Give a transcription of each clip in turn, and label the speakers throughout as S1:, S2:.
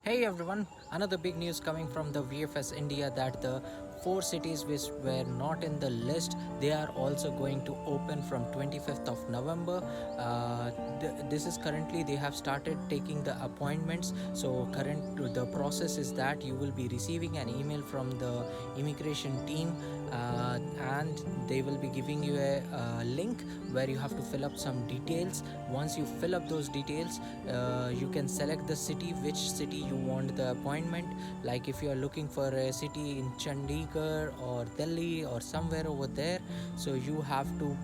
S1: Hey everyone, another big news coming from the VFS India that the four cities which were not in the list, they are also going to open from 25th of November. This is currently they have started taking the appointments. So the process is that you will be receiving an email from the immigration team, and they will be giving you a link where you have to fill up some details. Once you fill up those details, you can select the city, which city you want the appointment. Like if you are looking for a city in Chandigarh or Delhi or somewhere over there, so you have to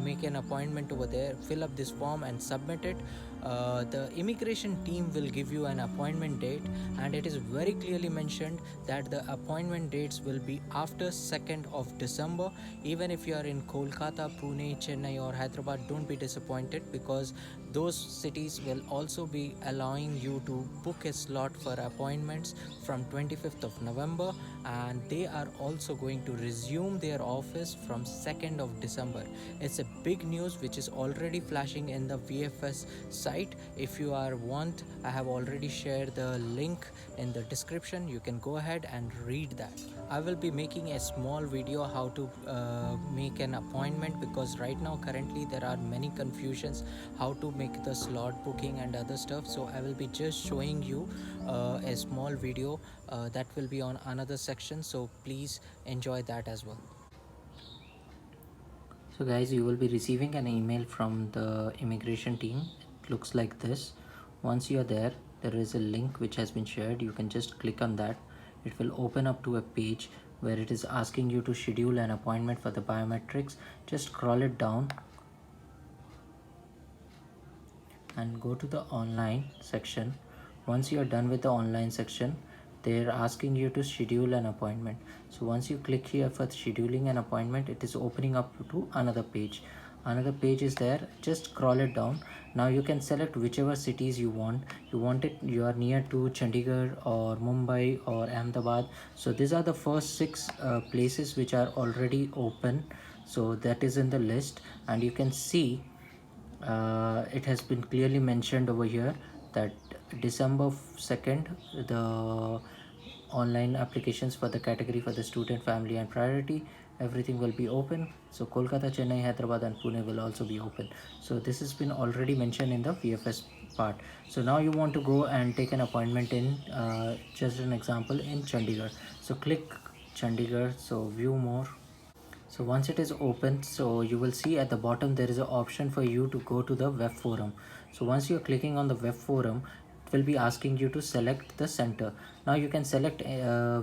S1: make an appointment over there, fill up this form and submit it. The immigration team will give you an appointment date, and it is very clearly mentioned that the appointment dates will be after 2nd of December. Even if you are in Kolkata, Pune, Chennai or Hyderabad, don't be disappointed, because those cities will also be allowing you to book a slot for appointments from 25th of November, and they are also going to resume their office from 2nd of December. It's a big news which is already flashing in the VFS site. If you are want, I have already shared the link in the description. You can go ahead and read that. I will be making a small video how to make an appointment, because right now currently there are many confusions how to make the slot booking and other stuff. So I will be just showing you a small video that will be on another section, so please enjoy that as well. So guys, you will be receiving an email from the immigration team. It looks like this. Once you are there is a link which has been shared. You can just click on that. It will open up to a page where it is asking you to schedule an appointment for the biometrics. Just scroll it down and go to the online section. Once you are done with the online section, they're asking you to schedule an appointment. So once you click here for scheduling an appointment, it is opening up to another page. Another page is there. Just scroll it down. Now you can select whichever cities you want. You are near to Chandigarh or Mumbai or Ahmedabad. So these are the first six places which are already open. So that is in the list, and you can see it has been clearly mentioned over here that December 2nd, the online applications for the category for the student, family and priority, everything will be open. So Kolkata, Chennai, Hyderabad and Pune will also be open. So this has been already mentioned in the VFS part. So now you want to go and take an appointment in just an example in Chandigarh. So click Chandigarh, so view more. So once it is open, so you will see at the bottom there is an option for you to go to the web forum. So once you're clicking on the web forum, it will be asking you to select the center. Now you can select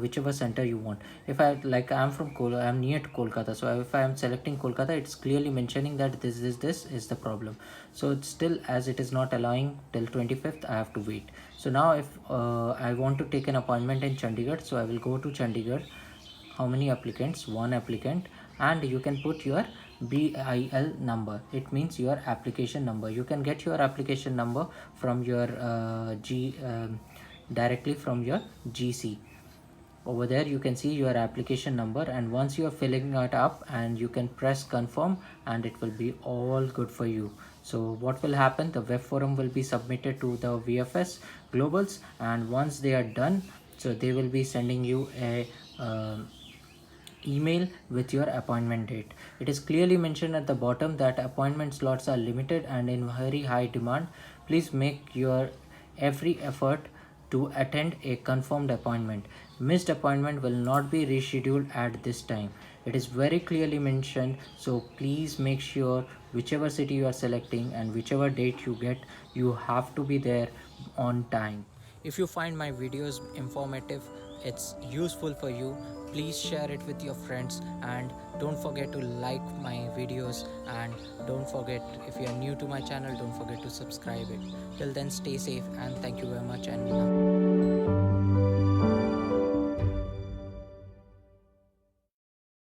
S1: whichever center you want. If I'm near to Kolkata, so if I am selecting Kolkata, it's clearly mentioning that this is the problem. So it's still, as it is not allowing till 25th, I have to wait. So now if I want to take an appointment in Chandigarh, so I will go to Chandigarh. How many applicants? One applicant. And you can put your BIL number. It means your application number. You can get your application number from your directly from your GC. Over there you can see your application number, and once you are filling it up, and you can press confirm, and it will be all good for you. So what will happen, the web forum will be submitted to the VFS Globals, and once they are done, so they will be sending you a email with your appointment date. It is clearly mentioned at the bottom that appointment slots are limited and in very high demand. Please make your every effort to attend a confirmed appointment. Missed appointment will not be rescheduled at this time. It is very clearly mentioned, so please make sure whichever city you are selecting and whichever date you get, you have to be there on time. If you find my videos informative, it's useful for you, please share it with your friends, and don't forget to like my videos, and don't forget, if you are new to my channel, don't forget to subscribe it. Till then, stay safe and thank you very much, and